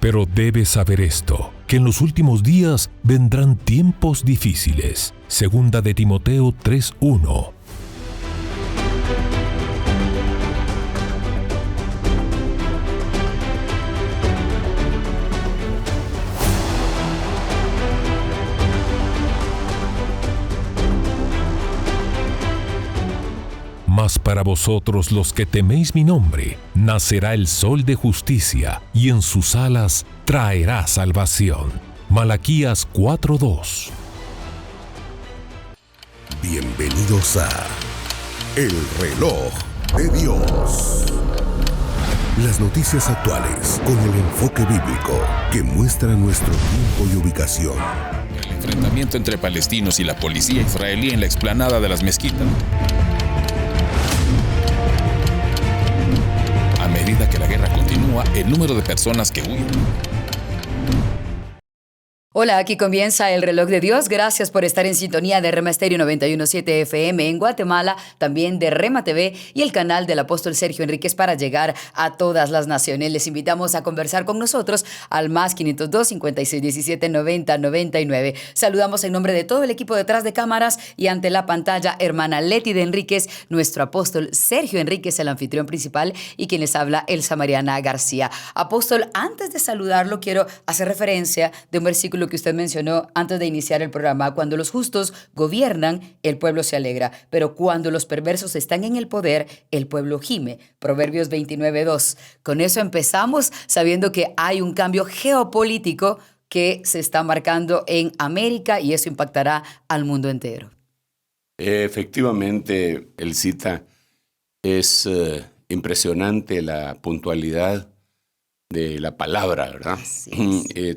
Pero debes saber esto, que en los últimos días vendrán tiempos difíciles. Segunda de Timoteo 3:1. Mas para vosotros los que teméis mi nombre, nacerá el sol de justicia, y en sus alas traerá salvación. Malaquías 4:2. Bienvenidos a El Reloj de Dios. Las noticias actuales con el enfoque bíblico que muestra nuestro tiempo y ubicación. El enfrentamiento entre palestinos y la policía israelí en la explanada de las mezquitas. A medida que la guerra continúa, el número de personas que huyen. Hola, aquí comienza El Reloj de Dios. Gracias por estar en sintonía de Rema Estéreo 91.7 FM en Guatemala, también de Rema TV y el canal del apóstol Sergio Enríquez para llegar a todas las naciones. Les invitamos a conversar con nosotros al más 502-5617-9099. Saludamos en nombre de todo el equipo detrás de cámaras y ante la pantalla, hermana Leti de Enríquez, nuestro apóstol Sergio Enríquez, el anfitrión principal, y quien les habla, Elsa Mariana García. Apóstol, antes de saludarlo, quiero hacer referencia de un versículo que usted mencionó antes de iniciar el programa. Cuando los justos gobiernan, el pueblo se alegra, pero cuando los perversos están en el poder, el pueblo gime. Proverbios 29:2. Con eso empezamos, sabiendo que hay un cambio geopolítico que se está marcando en América y eso impactará al mundo entero. Efectivamente, Elcita, es impresionante la puntualidad de la palabra, ¿verdad?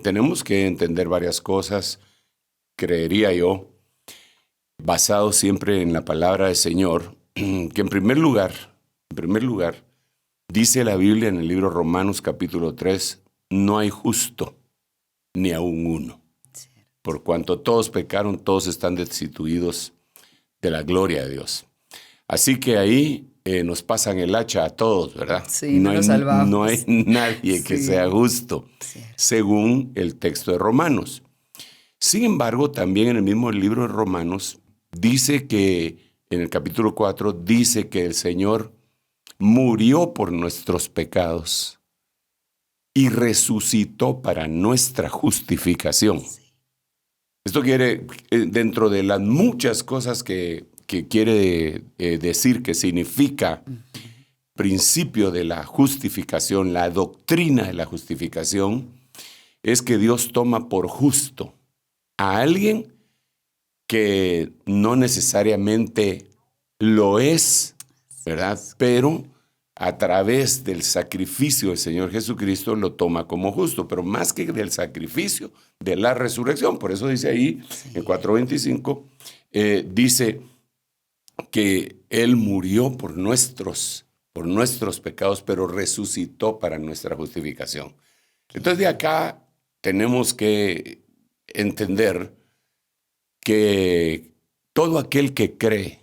Tenemos que entender varias cosas, creería yo, basado siempre en la palabra del Señor, que en primer lugar, dice la Biblia en el libro Romanos capítulo 3, no hay justo, ni aun uno. Por cuanto todos pecaron, todos están destituidos de la gloria de Dios. Así que ahí nos pasan el hacha a todos, ¿verdad? Sí, no nos salvamos. No hay nadie que sea justo, según el texto de Romanos. Sin embargo, también en el mismo libro de Romanos, dice que, en el capítulo 4, dice que el Señor murió por nuestros pecados y resucitó para nuestra justificación. Esto quiere, dentro de las muchas cosas que quiere decir, que significa principio de la justificación, la doctrina de la justificación, es que Dios toma por justo a alguien que no necesariamente lo es, ¿verdad? Pero a través del sacrificio del Señor Jesucristo lo toma como justo, pero más que del sacrificio, de la resurrección. Por eso dice ahí, en 4:25, dice que Él murió por nuestros pecados, pero resucitó para nuestra justificación. Entonces de acá tenemos que entender que todo aquel que cree,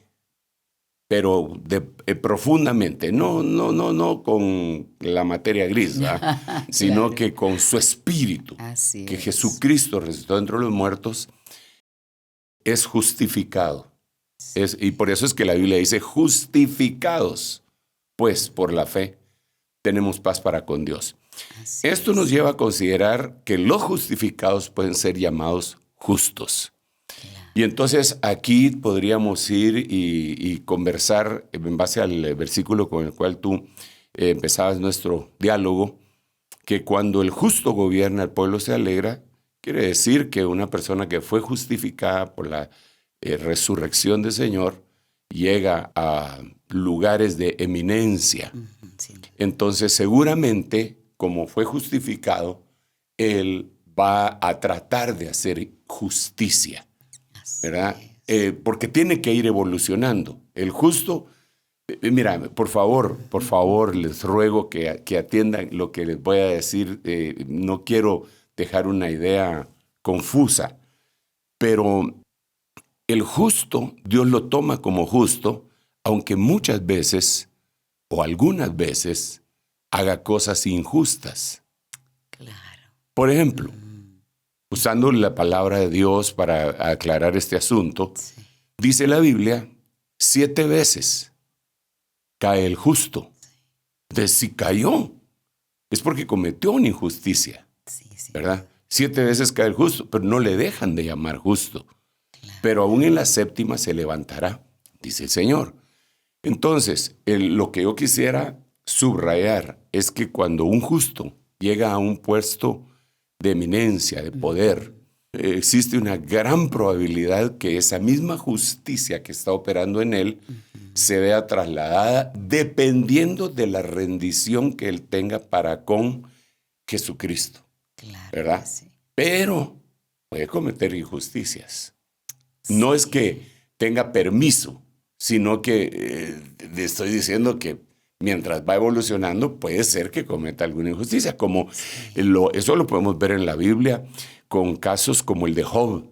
pero profundamente, no con la materia gris, ¿verdad? Sino que con su espíritu, que Jesucristo resucitó entre los muertos, es justificado. Y por eso es que la Biblia dice, justificados, pues por la fe tenemos paz para con Dios. Esto nos lleva a considerar que los justificados pueden ser llamados justos. Y entonces aquí podríamos ir y conversar en base al versículo con el cual tú empezabas nuestro diálogo, que cuando el justo gobierna, el pueblo se alegra. Quiere decir que una persona que fue justificada por la resurrección del Señor llega a lugares de eminencia. Entonces seguramente, como fue justificado, él va a tratar de hacer justicia, ¿verdad? Porque tiene que ir evolucionando. El justo, mira, por favor, les ruego que atiendan lo que les voy a decir. No quiero dejar una idea confusa, pero el justo, Dios lo toma como justo, aunque muchas veces, o algunas veces, haga cosas injustas. Claro. Por ejemplo, usando la palabra de Dios para aclarar este asunto, dice la Biblia, 7 veces cae el justo. Entonces, si cayó, es porque cometió una injusticia, ¿verdad? 7 veces cae el justo, pero no le dejan de llamar justo. Pero aún en la 7ª se levantará, dice el Señor. Entonces, lo que yo quisiera subrayar es que cuando un justo llega a un puesto de eminencia, de poder, existe una gran probabilidad que esa misma justicia que está operando en él se vea trasladada dependiendo de la rendición que él tenga para con Jesucristo. ¿Verdad? Sí. Pero puede cometer injusticias. Sí. No es que tenga permiso, sino que le estoy diciendo que mientras va evolucionando puede ser que cometa alguna injusticia. Como eso lo podemos ver en la Biblia con casos como el de Job.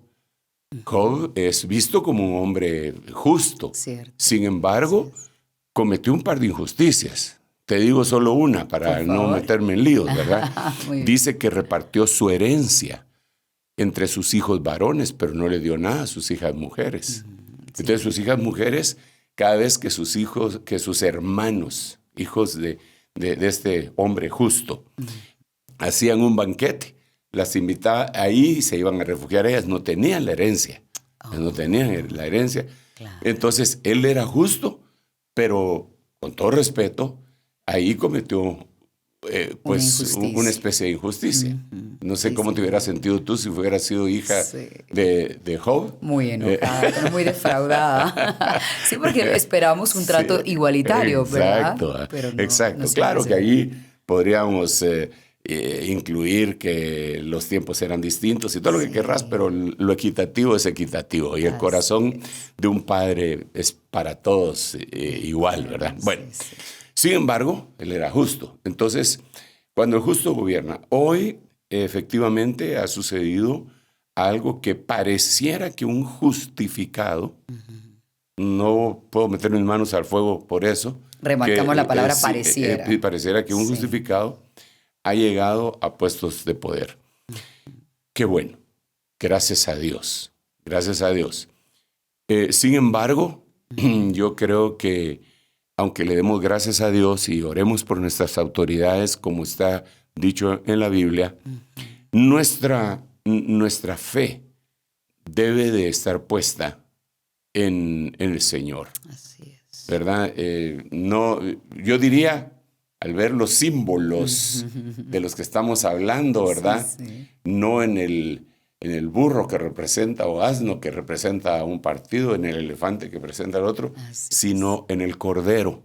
Job es visto como un hombre justo. Cierto. Sin embargo, cometió un par de injusticias. Te digo solo una para no meterme en líos, ¿verdad? Dice que repartió su herencia entre sus hijos varones, pero no le dio nada a sus hijas mujeres. Entonces sus hijas mujeres, cada vez que sus hermanos, hijos de este hombre justo, hacían un banquete, las invitaba ahí y se iban a refugiar ellas. No tenían la herencia. No tenían la herencia. Claro. Entonces él era justo, pero con todo respeto, ahí cometió una especie de injusticia. No sé cómo te hubieras sentido tú si hubieras sido hija de Job. Muy enojada, pero muy defraudada. Sí, porque esperábamos un trato igualitario, exacto, ¿verdad? Pero exacto. No claro que ahí podríamos incluir que los tiempos eran distintos y todo lo que querrás, pero lo equitativo es equitativo. Y el corazón de un padre es para todos igual, ¿verdad? Bueno. Sin embargo, él era justo. Entonces, cuando el justo gobierna, hoy efectivamente ha sucedido algo que pareciera que un justificado, no puedo meter mis manos al fuego por eso. Remarcamos la palabra pareciera. Pareciera que un justificado ha llegado a puestos de poder. Qué bueno. Gracias a Dios. Gracias a Dios. Sin embargo, yo creo que aunque le demos gracias a Dios y oremos por nuestras autoridades, como está dicho en la Biblia, nuestra fe debe de estar puesta en el Señor. Así es. ¿Verdad? Yo diría, al ver los símbolos de los que estamos hablando, ¿verdad? Sí. No en el burro que representa o asno que representa a un partido, en el elefante que representa al otro, sino en el cordero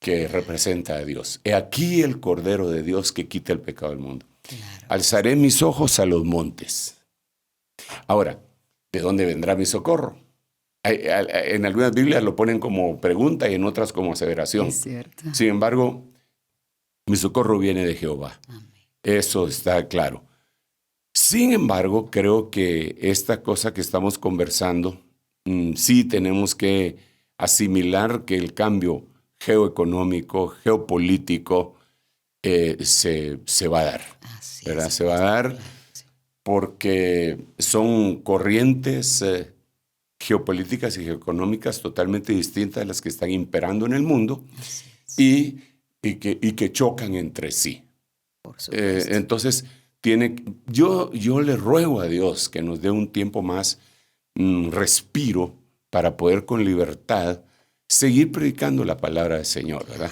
que representa a Dios. He aquí el cordero de Dios que quita el pecado del mundo. Claro. Alzaré mis ojos a los montes. Ahora, ¿de dónde vendrá mi socorro? En algunas Biblias lo ponen como pregunta y en otras como aseveración. Es cierto. Sin embargo, mi socorro viene de Jehová. Amén. Eso está claro. Sin embargo, creo que esta cosa que estamos conversando, sí tenemos que asimilar que el cambio geoeconómico, geopolítico, se va a dar. ¿Verdad? Se va a dar porque son corrientes geopolíticas y geoeconómicas totalmente distintas de las que están imperando en el mundo y que chocan entre sí. Por supuesto. Entonces, yo le ruego a Dios que nos dé un tiempo más, respiro, para poder con libertad seguir predicando la palabra del Señor, ¿verdad?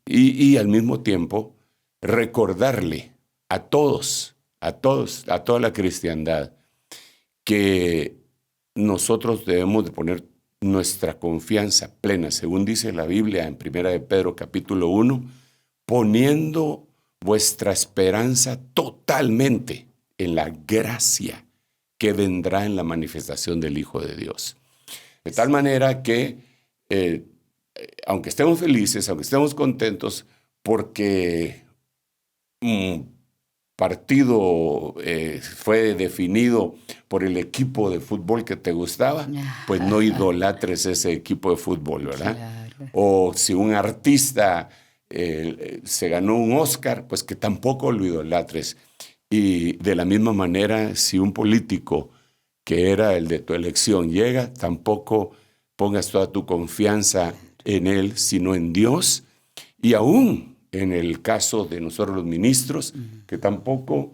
Y al mismo tiempo recordarle a toda la cristiandad, que nosotros debemos de poner nuestra confianza plena, según dice la Biblia en 1 de Pedro capítulo 1, poniendo vuestra esperanza totalmente en la gracia que vendrá en la manifestación del Hijo de Dios. De tal manera que, aunque estemos felices, aunque estemos contentos, porque un partido fue definido por el equipo de fútbol que te gustaba, pues no idolatres ese equipo de fútbol, ¿verdad? Claro. O si un artista se ganó un Oscar, pues que tampoco lo idolatres. Y de la misma manera, si un político que era el de tu elección llega, tampoco pongas toda tu confianza en él, sino en Dios. Y aún en el caso de nosotros los ministros, que tampoco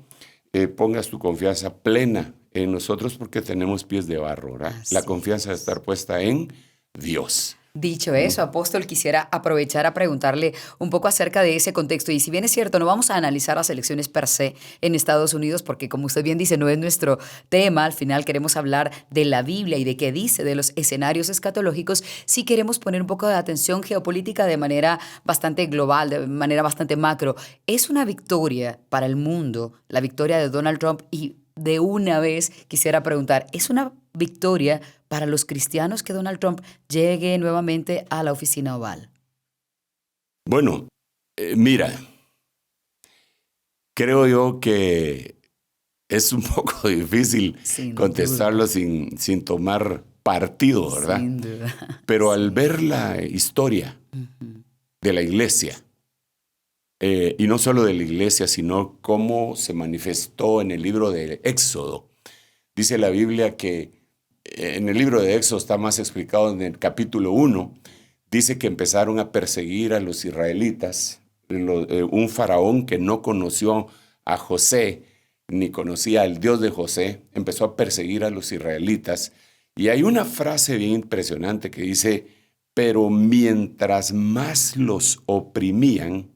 pongas tu confianza plena en nosotros porque tenemos pies de barro, ¿verdad? La confianza debe estar puesta en Dios. Dicho eso, apóstol, quisiera aprovechar a preguntarle un poco acerca de ese contexto. Y si bien es cierto, no vamos a analizar las elecciones per se en Estados Unidos, porque como usted bien dice, no es nuestro tema. Al final queremos hablar de la Biblia y de qué dice de los escenarios escatológicos. Sí queremos poner un poco de atención geopolítica de manera bastante global, de manera bastante macro. Es una victoria para el mundo, la victoria de Donald Trump. Y de una vez quisiera preguntar, ¿es una victoria para los cristianos que Donald Trump llegue nuevamente a la oficina oval? Bueno, mira, creo yo que es un poco difícil contestarlo sin tomar partido, ¿verdad? Sin duda. Pero al ver la historia de la iglesia, y no solo de la iglesia, sino cómo se manifestó en el libro de Éxodo. Dice la Biblia que en el libro de Éxodo está más explicado en el capítulo 1, dice que empezaron a perseguir a los israelitas, un faraón que no conoció a José, ni conocía al Dios de José, empezó a perseguir a los israelitas. Y hay una frase bien impresionante que dice, pero mientras más los oprimían,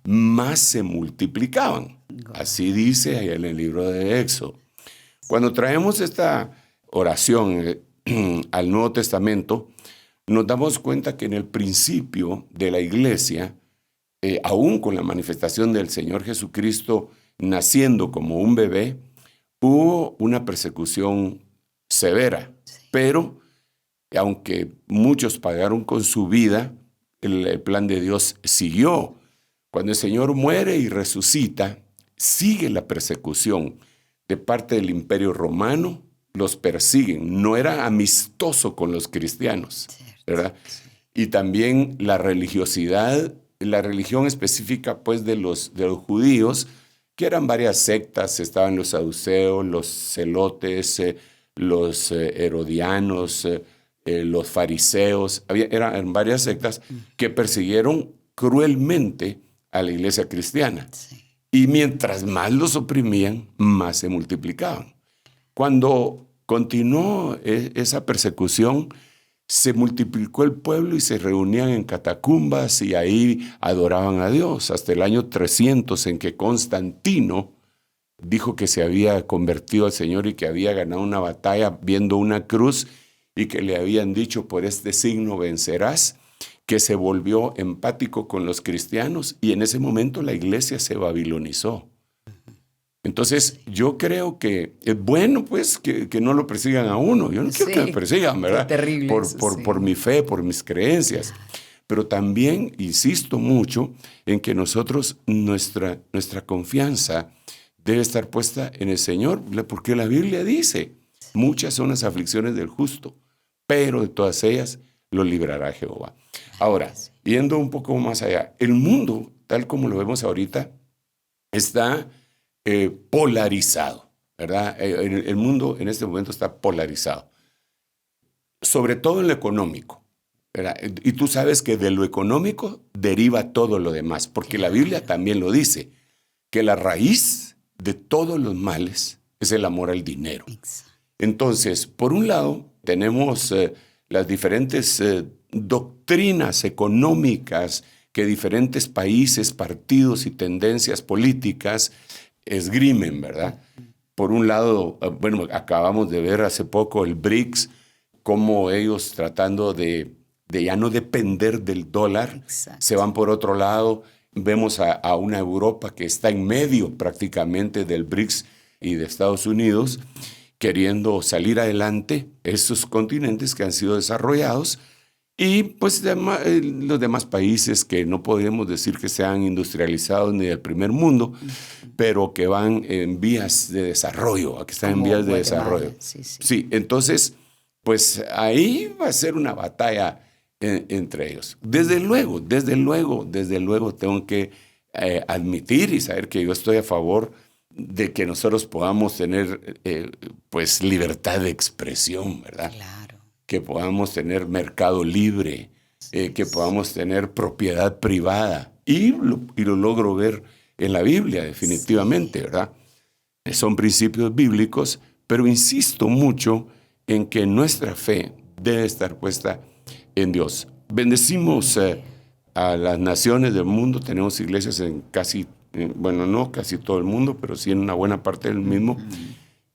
más se multiplicaban. Así dice ahí en el libro de Éxodo. Cuando traemos esta oración al Nuevo Testamento, nos damos cuenta que en el principio de la iglesia, aún con la manifestación del Señor Jesucristo naciendo como un bebé, hubo una persecución severa. Pero, aunque muchos pagaron con su vida, el plan de Dios siguió. Cuando el Señor muere y resucita, sigue la persecución de parte del Imperio Romano, los persiguen. No era amistoso con los cristianos, ¿verdad? Y también la religiosidad, la religión específica pues de los judíos, que eran varias sectas, estaban los saduceos, los celotes, los herodianos, los fariseos, eran varias sectas que persiguieron cruelmente a la iglesia cristiana. Y mientras más los oprimían, más se multiplicaban. Cuando continuó esa persecución, se multiplicó el pueblo y se reunían en catacumbas y ahí adoraban a Dios. Hasta el año 300 en que Constantino dijo que se había convertido al Señor y que había ganado una batalla viendo una cruz y que le habían dicho, por este signo vencerás, que se volvió empático con los cristianos y en ese momento la iglesia se babilonizó. Entonces, yo creo que es bueno, pues, que no lo persigan a uno. Yo no quiero que me persigan, ¿verdad? Qué terrible por mi fe, por mis creencias. Pero también insisto mucho en que nosotros, nuestra confianza debe estar puesta en el Señor, porque la Biblia dice, muchas son las aflicciones del justo, pero de todas ellas lo librará Jehová. Ahora, yendo un poco más allá, el mundo, tal como lo vemos ahorita, está polarizado, ¿verdad? El mundo en este momento está polarizado, sobre todo en lo económico, ¿verdad? Y tú sabes que de lo económico deriva todo lo demás, porque la Biblia también lo dice, que la raíz de todos los males es el amor al dinero. Entonces, por un lado, tenemos las diferentes doctrinas económicas que diferentes países, partidos y tendencias políticas esgrimen, ¿verdad? Por un lado, bueno, acabamos de ver hace poco el BRICS, cómo ellos tratando de ya no depender del dólar, se van por otro lado. Vemos a una Europa que está en medio prácticamente del BRICS y de Estados Unidos, queriendo salir adelante, estos continentes que han sido desarrollados, y pues los demás países que no podemos decir que sean industrializados ni del primer mundo, pero que van en vías de desarrollo, que están en vías de desarrollo. Sí, entonces, pues ahí va a ser una batalla entre ellos. Desde luego tengo que admitir y saber que yo estoy a favor de que nosotros podamos tener pues libertad de expresión, ¿verdad? Claro. Que podamos tener mercado libre, que podamos tener propiedad privada. Y lo logro ver en la Biblia, definitivamente, ¿verdad? Son principios bíblicos, pero insisto mucho en que nuestra fe debe estar puesta en Dios. Bendecimos a las naciones del mundo, tenemos iglesias en casi, bueno, no casi todo el mundo, pero sí en una buena parte del mismo,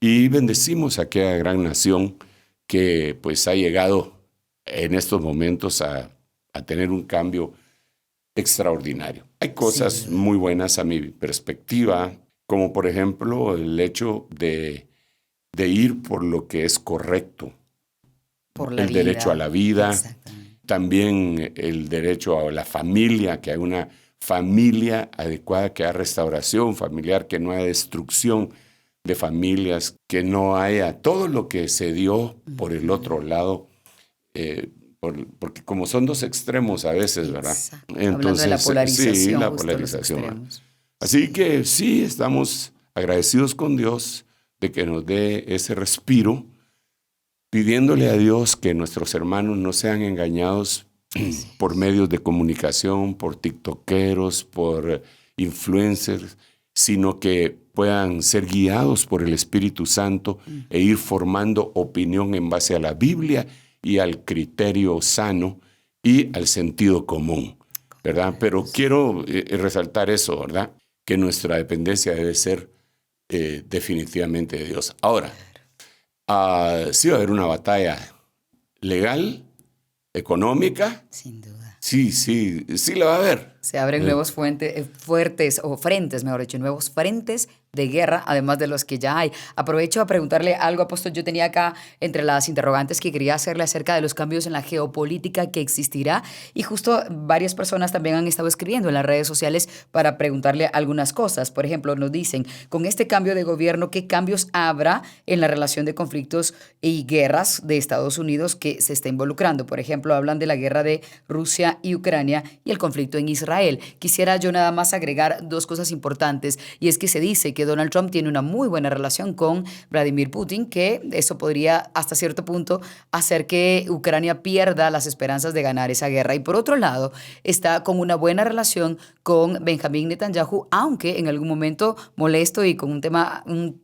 y bendecimos a aquella gran nación que pues ha llegado en estos momentos a tener un cambio extraordinario. Hay cosas muy buenas a mi perspectiva, como por ejemplo el hecho de ir por lo que es correcto, Por la el vida. derecho a la vida, Exactamente. también el derecho a la familia, que hay una familia adecuada, que haya restauración familiar, que no haya destrucción de familias, que no haya todo lo que se dio por el otro lado, porque como son dos extremos a veces, ¿verdad? Exacto. Hablando de la polarización. Sí, la justo los polarización. extremos. Así que sí, estamos agradecidos con Dios de que nos dé ese respiro, pidiéndole a Dios que nuestros hermanos no sean engañados por medios de comunicación, por tiktokeros, por influencers, sino que puedan ser guiados por el Espíritu Santo e ir formando opinión en base a la Biblia y al criterio sano y al sentido común, ¿verdad? Pero quiero resaltar eso, ¿verdad? Que nuestra dependencia debe ser definitivamente de Dios. Ahora, sí va a haber una batalla legal, económica. Sin duda. Sí la va a haber. Se abren nuevos frentes, mejor dicho, nuevos frentes de guerra, además de los que ya hay. Aprovecho a preguntarle algo, apóstol. Yo tenía acá entre las interrogantes que quería hacerle acerca de los cambios en la geopolítica que existirá, y justo varias personas también han estado escribiendo en las redes sociales para preguntarle algunas cosas. Por ejemplo, nos dicen, con este cambio de gobierno, ¿qué cambios habrá en la relación de conflictos y guerras de Estados Unidos que se está involucrando? Por ejemplo, hablan de la guerra de Rusia y Ucrania y el conflicto en Israel. Quisiera yo nada más agregar dos cosas importantes, y es que se dice que Donald Trump tiene una muy buena relación con Vladimir Putin, que eso podría hasta cierto punto hacer que Ucrania pierda las esperanzas de ganar esa guerra. Y por otro lado, está con una buena relación con Benjamín Netanyahu, aunque en algún momento molesto y con un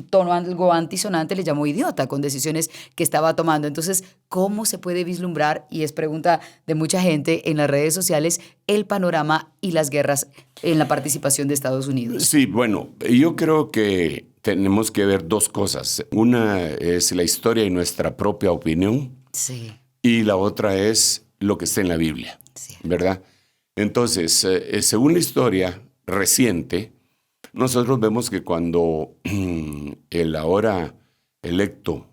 tono algo antisonante le llamó idiota con decisiones que estaba tomando. Entonces, ¿cómo se puede vislumbrar, y es pregunta de mucha gente en las redes sociales, el panorama y las guerras en la participación de Estados Unidos? Sí, bueno, yo creo que tenemos que ver dos cosas. Una es la historia y nuestra propia opinión. Sí. Y la otra es lo que está en la Biblia, Sí. ¿verdad? Entonces, según la historia reciente, nosotros vemos que cuando el ahora electo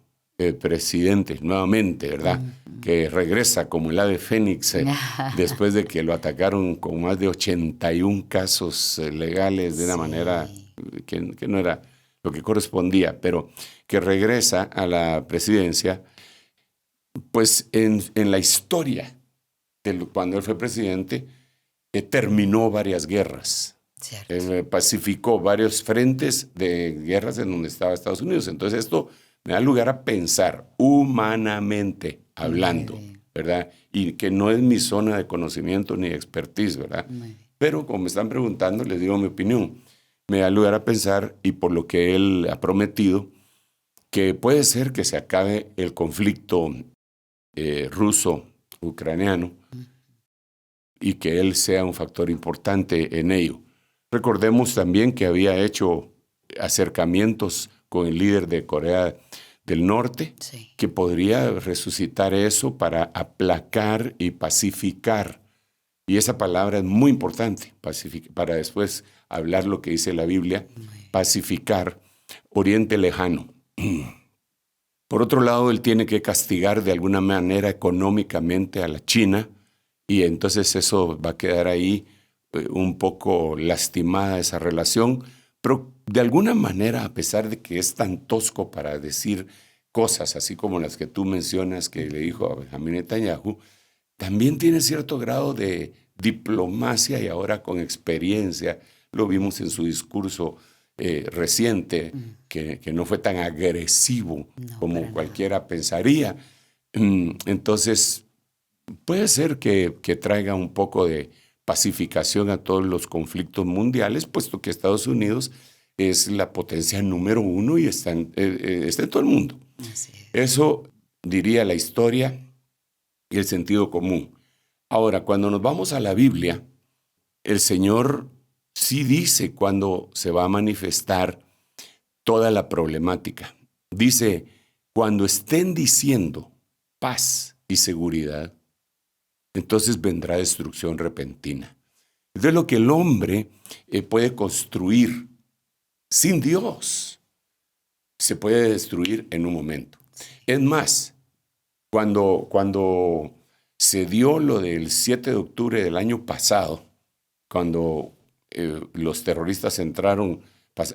presidente nuevamente, ¿verdad? Que regresa como el ave fénix después de que lo atacaron con más de 81 casos legales de una manera que no era lo que correspondía, pero que regresa a la presidencia, pues en la historia de cuando él fue presidente, terminó varias guerras. Pacificó varios frentes de guerras en donde estaba Estados Unidos. Entonces esto me da lugar a pensar humanamente hablando, ¿verdad? Y que no es mi zona de conocimiento ni de expertise, ¿verdad? Pero como me están preguntando, les digo mi opinión. Me da lugar a pensar, y por lo que él ha prometido, que puede ser que se acabe el conflicto ruso-ucraniano y que él sea un factor importante en ello. Recordemos también que había hecho acercamientos con el líder de Corea del Norte, que podría resucitar eso para aplacar y pacificar. Y esa palabra es muy importante, para después hablar lo que dice la Biblia, pacificar Oriente Lejano. Por otro lado, él tiene que castigar de alguna manera económicamente a la China, y entonces eso va a quedar ahí un poco lastimada esa relación, pero de alguna manera, a pesar de que es tan tosco para decir cosas así como las que tú mencionas que le dijo a Benjamín Netanyahu, también tiene cierto grado de diplomacia, y ahora con experiencia, lo vimos en su discurso reciente, que no fue tan agresivo como cualquiera pensaría. Entonces, puede ser que traiga un poco de pacificación a todos los conflictos mundiales, puesto que Estados Unidos es la potencia número 1 y está en todo el mundo. Eso diría la historia y el sentido común. Ahora, cuando nos vamos a la Biblia, el Señor sí dice cuándo se va a manifestar toda la problemática. Dice, cuando estén diciendo paz y seguridad, entonces vendrá destrucción repentina. Entonces lo que el hombre puede construir sin Dios se puede destruir en un momento. Es más, cuando se dio lo del 7 de octubre del año pasado, cuando los terroristas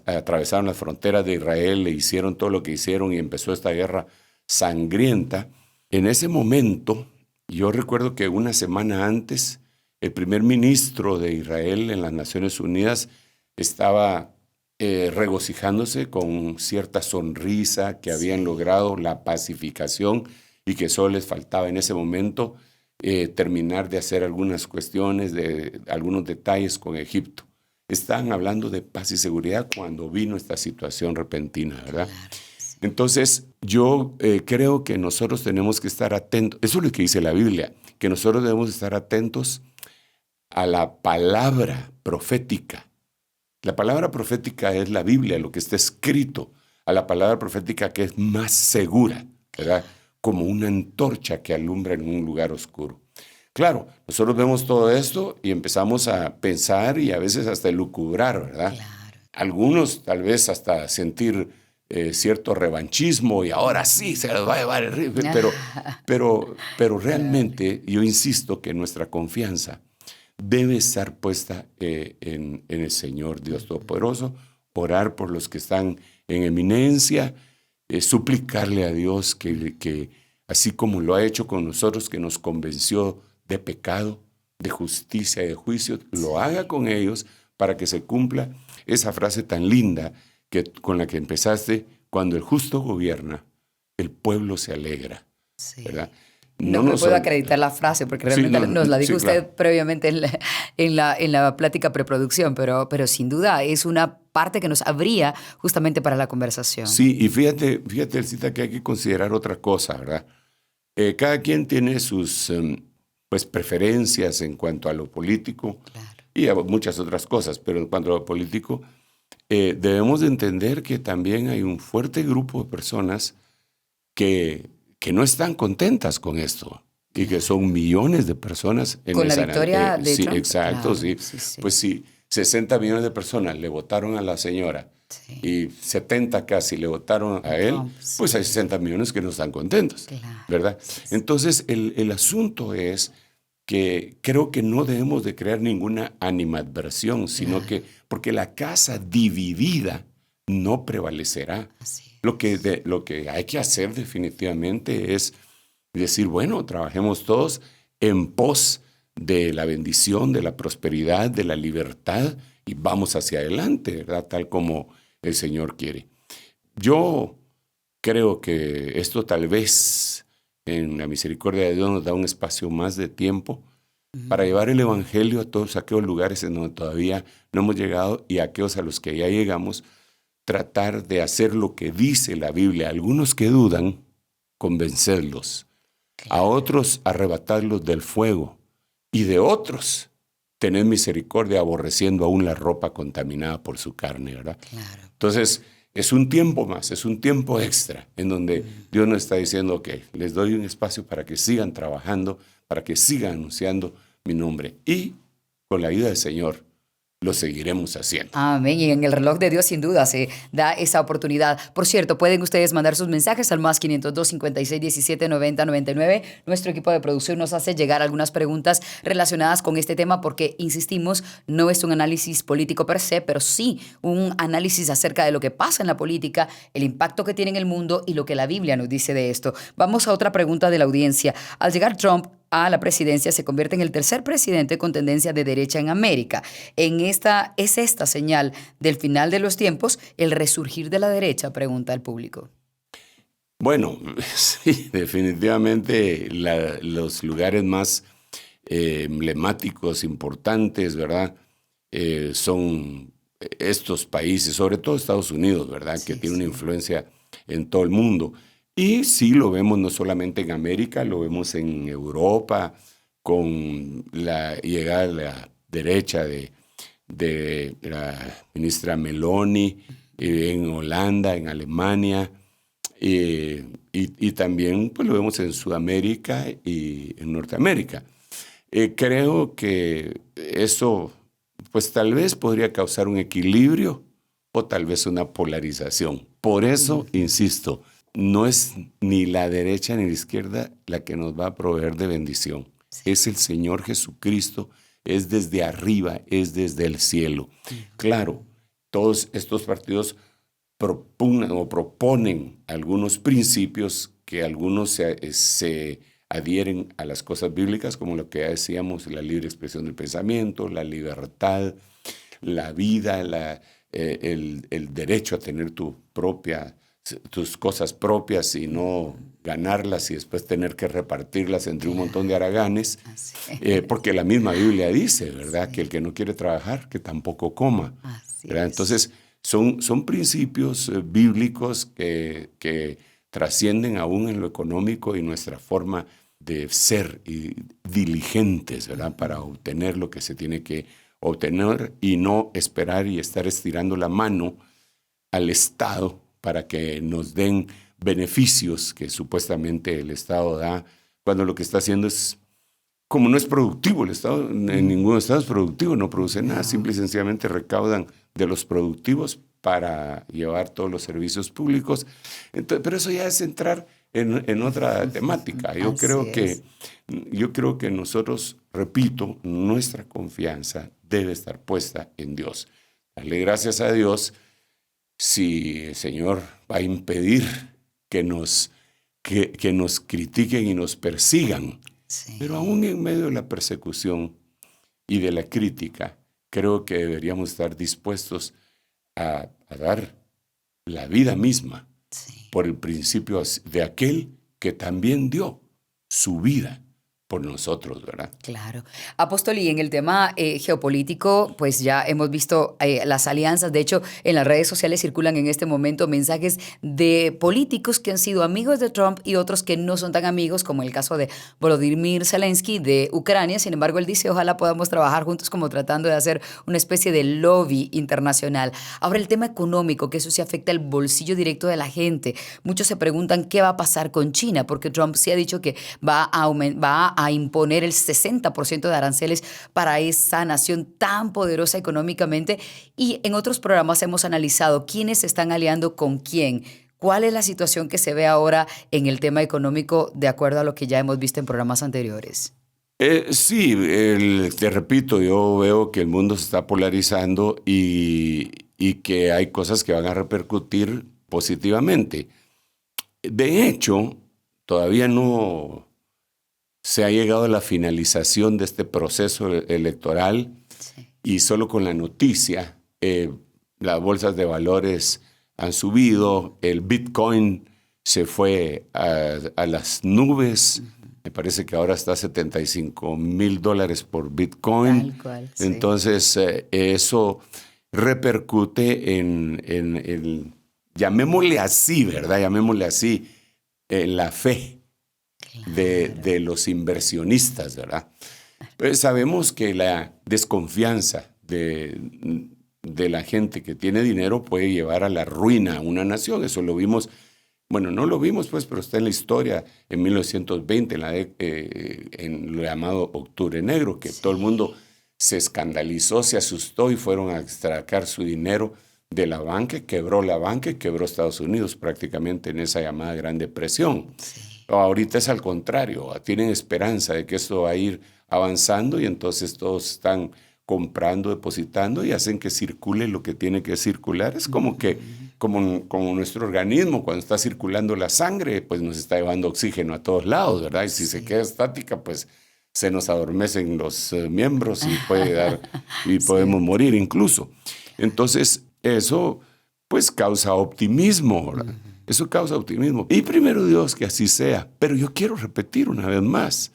atravesaron las fronteras de Israel, le hicieron todo lo que hicieron y empezó esta guerra sangrienta, en ese momento, yo recuerdo que una semana antes, el primer ministro de Israel en las Naciones Unidas estaba regocijándose con cierta sonrisa que habían logrado la pacificación y que solo les faltaba en ese momento terminar de hacer algunas cuestiones, de algunos detalles con Egipto. Estaban hablando de paz y seguridad cuando vino esta situación repentina, ¿verdad? Claro. Entonces, yo creo que nosotros tenemos que estar atentos. Eso es lo que dice la Biblia, que nosotros debemos estar atentos a la palabra profética. La palabra profética es la Biblia, lo que está escrito, a la palabra profética que es más segura, ¿verdad? Como una antorcha que alumbra en un lugar oscuro. Claro, nosotros vemos todo esto y empezamos a pensar y a veces hasta elucubrar, ¿verdad? Claro. Algunos tal vez hasta sentir cierto revanchismo y ahora sí se les va a llevar el rifle, pero realmente yo insisto que nuestra confianza debe estar puesta en el Señor Dios Todopoderoso, orar por los que están en eminencia, suplicarle a Dios que así como lo ha hecho con nosotros, que nos convenció de pecado, de justicia y de juicio, lo haga con ellos para que se cumpla esa frase tan linda con la que empezaste: cuando el justo gobierna, el pueblo se alegra. Sí. ¿Verdad? No me puedo acreditar la frase porque realmente nos la dijo usted previamente en la plática preproducción, pero sin duda es una parte que nos abría justamente para la conversación. Sí, y fíjate, Elcita, que hay que considerar otra cosa, ¿verdad? Cada quien tiene sus preferencias en cuanto a lo político, claro, y a muchas otras cosas, pero en cuanto a lo político, debemos de entender que también hay un fuerte grupo de personas que no están contentas con esto y que son millones de personas en con la victoria de sí, Trump. Exacto, claro, sí. Sí. Pues sí, 60 millones de personas le votaron a la señora, sí, y 70 casi le votaron a él, sí, pues hay 60 millones que no están contentos, claro, ¿verdad? Sí. Entonces el asunto es que creo que no debemos de crear ninguna animadversión, sino claro, porque la casa dividida no prevalecerá. Así es. Lo que hay que hacer definitivamente es decir, bueno, trabajemos todos en pos de la bendición, de la prosperidad, de la libertad y vamos hacia adelante, ¿verdad? Tal como el Señor quiere. Yo creo que esto tal vez en la misericordia de Dios nos da un espacio más de tiempo para llevar el evangelio a todos aquellos lugares en donde todavía no hemos llegado y a aquellos a los que ya llegamos, tratar de hacer lo que dice la Biblia. Algunos que dudan, convencerlos. Claro. A otros, arrebatarlos del fuego. Y de otros, tener misericordia, aborreciendo aún la ropa contaminada por su carne, ¿verdad? Claro. Entonces, es un tiempo más, es un tiempo extra en donde Dios nos está diciendo que les doy un espacio para que sigan trabajando, para que sigan anunciando mi nombre. Y con la ayuda del Señor, lo seguiremos haciendo. Amén. Y en el reloj de Dios sin duda se da esa oportunidad. Por cierto, pueden ustedes mandar sus mensajes al más 502 56 17 90 99. Nuestro equipo de producción nos hace llegar algunas preguntas relacionadas con este tema porque, insistimos, no es un análisis político per se, pero sí un análisis acerca de lo que pasa en la política, el impacto que tiene en el mundo y lo que la Biblia nos dice de esto. Vamos a otra pregunta de la audiencia. Al llegar Trump a la presidencia, se convierte en el tercer presidente con tendencia de derecha en América. ¿Es esta señal del final de los tiempos, el resurgir de la derecha?, pregunta el público. Bueno, sí, definitivamente los lugares más emblemáticos, importantes, ¿verdad? Son estos países, sobre todo Estados Unidos, ¿verdad? Sí, que tiene una sí. influencia en todo el mundo. Y sí lo vemos no solamente en América, lo vemos en Europa, con la llegada de la derecha de la ministra Meloni, en Holanda, en Alemania, y también pues, lo vemos en Sudamérica y en Norteamérica. Creo que eso pues tal vez podría causar un equilibrio o tal vez una polarización. Por eso, insisto, no es ni la derecha ni la izquierda la que nos va a proveer de bendición. Sí. Es el Señor Jesucristo, es desde arriba, es desde el cielo. Claro, todos estos partidos proponen algunos principios que algunos se adhieren a las cosas bíblicas, como lo que ya decíamos, la libre expresión del pensamiento, la libertad, la vida, el derecho a tener tus cosas propias y no ganarlas y después tener que repartirlas entre un montón de haraganes, porque la misma Biblia dice, ¿verdad? Sí. Que el que no quiere trabajar, que tampoco coma. ¿Verdad? Entonces, son principios bíblicos que trascienden aún en lo económico y nuestra forma de ser y diligentes, ¿verdad? Para obtener lo que se tiene que obtener y no esperar y estar estirando la mano al Estado para que nos den beneficios que supuestamente el Estado da, cuando lo que está haciendo es, como no es productivo el Estado, en ningún Estado es productivo, no produce nada, simple y sencillamente recaudan de los productivos para llevar todos los servicios públicos. Entonces, pero eso ya es entrar en otra temática. Yo creo que nosotros, repito, nuestra confianza debe estar puesta en Dios. Darle gracias a Dios si el Señor va a impedir que nos critiquen y nos persigan. Sí. Pero aún en medio de la persecución y de la crítica, creo que deberíamos estar dispuestos a dar la vida misma por el principio de aquel que también dio su vida por nosotros, ¿verdad? Claro. Apóstol, y en el tema geopolítico, pues ya hemos visto las alianzas. De hecho, en las redes sociales circulan en este momento mensajes de políticos que han sido amigos de Trump y otros que no son tan amigos, como el caso de Volodymyr Zelensky de Ucrania. Sin embargo, él dice, ojalá podamos trabajar juntos como tratando de hacer una especie de lobby internacional. Ahora, el tema económico, que eso sí afecta el bolsillo directo de la gente. Muchos se preguntan qué va a pasar con China, porque Trump sí ha dicho que va a imponer el 60% de aranceles para esa nación tan poderosa económicamente. Y en otros programas hemos analizado quiénes se están aliando con quién. ¿Cuál es la situación que se ve ahora en el tema económico de acuerdo a lo que ya hemos visto en programas anteriores? Sí, te repito, yo veo que el mundo se está polarizando y que hay cosas que van a repercutir positivamente. De hecho, todavía no se ha llegado a la finalización de este proceso electoral y solo con la noticia, las bolsas de valores han subido, el Bitcoin se fue a las nubes, me parece que ahora está a $75,000 por Bitcoin. Tal cual, sí. Entonces eso repercute en llamémosle así, ¿verdad? Llamémosle así, la fe de los inversionistas, ¿verdad? Pues sabemos que la desconfianza de la gente que tiene dinero puede llevar a la ruina a una nación. Eso lo vimos, bueno, no lo vimos pues, pero está en la historia en 1920, en lo llamado Octubre Negro, que todo el mundo se escandalizó, se asustó y fueron a extracar su dinero de la banca, quebró la banca y quebró Estados Unidos prácticamente en esa llamada Gran Depresión. Sí. Ahorita es al contrario, tienen esperanza de que esto va a ir avanzando y entonces todos están comprando, depositando y hacen que circule lo que tiene que circular. Es como nuestro organismo, cuando está circulando la sangre, pues nos está llevando oxígeno a todos lados, ¿verdad? Y si se queda estática, pues se nos adormecen los miembros y podemos morir incluso. Entonces, eso pues causa optimismo, ¿verdad? Eso causa optimismo. Y primero Dios que así sea. Pero yo quiero repetir una vez más